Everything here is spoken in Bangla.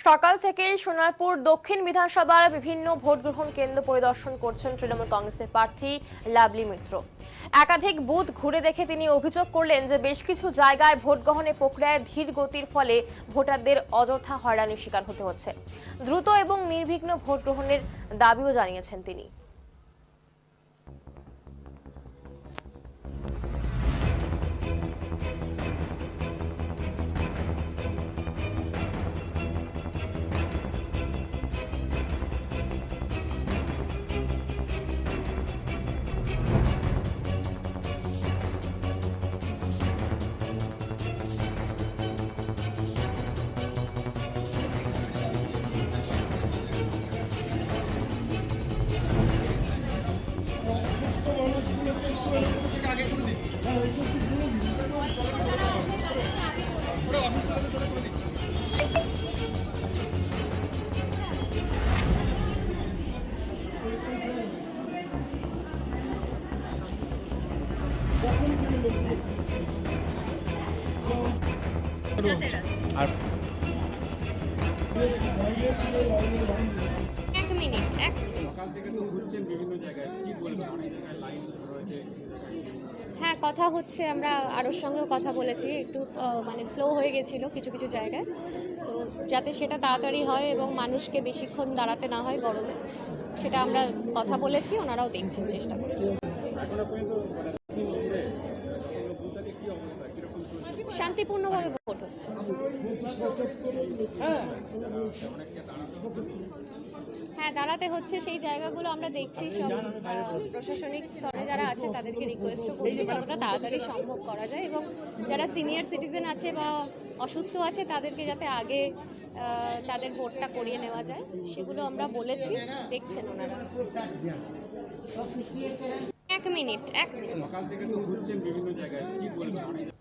সকাল থেকেই সোনারপুর দক্ষিণ বিধানসভার বিভিন্ন ভোট গ্রহণ কেন্দ্র পরিদর্শন করছেন তৃণমূল কংগ্রেসের প্রার্থী লাভলি মিত্র। একাধিক বুথ ঘুরে দেখে তিনি অভিযোগ করলেন যে বেশ কিছু জায়গায় ভোট গ্রহণের প্রক্রিয়ায় ধীর গতির ফলে ভোটারদের অযথা হয়রানির শিকার হতে হচ্ছে। দ্রুত এবং নির্বিঘ্ন ভোট গ্রহণের দাবিও জানিয়েছেন তিনি। আর এক মিনিট সকাল থেকে তো ঘুরছেন বিভিন্ন জায়গায়, কি বলবেন? অনেক জায়গায় লাইন রয়েছে। হ্যাঁ, কথা হচ্ছে, আমরা আরোর সঙ্গেও কথা বলেছি, একটু মানে স্লো হয়ে গেছিলো কিছু কিছু জায়গায়, তো যাতে সেটা তাড়াতাড়ি হয় এবং মানুষকে বেশিক্ষণ দাঁড়াতে না হয় গরমে, সেটা আমরা কথা বলেছি, ওনারাও দেখছেন, চেষ্টা করছেন। এখনো পর্যন্ত বুথে কি অবস্থা, কিরকম চলছে? শান্তিপূর্ণভাবে ভোট হচ্ছে। হ্যাঁ, দাঁড়াতে হচ্ছে, সেই জায়গাগুলো আমরা দেখছি, সব প্রশাসনিক স্তরে যারা আছে তাদেরকে রিকোয়েস্টও করছি যতটা তাড়াতাড়ি সম্ভব করা যায়, এবং যারা সিনিয়র সিটিজেন আছে বা অসুস্থ আছে তাদেরকে যাতে আগে তাদের ভোটটা করিয়ে নেওয়া যায়, সেগুলো আমরা বলেছি, দেখছেন ওনারা। এক মিনিট সকাল থেকে তো ঘুরছেন বিভিন্ন জায়গায়, কি বলবেন?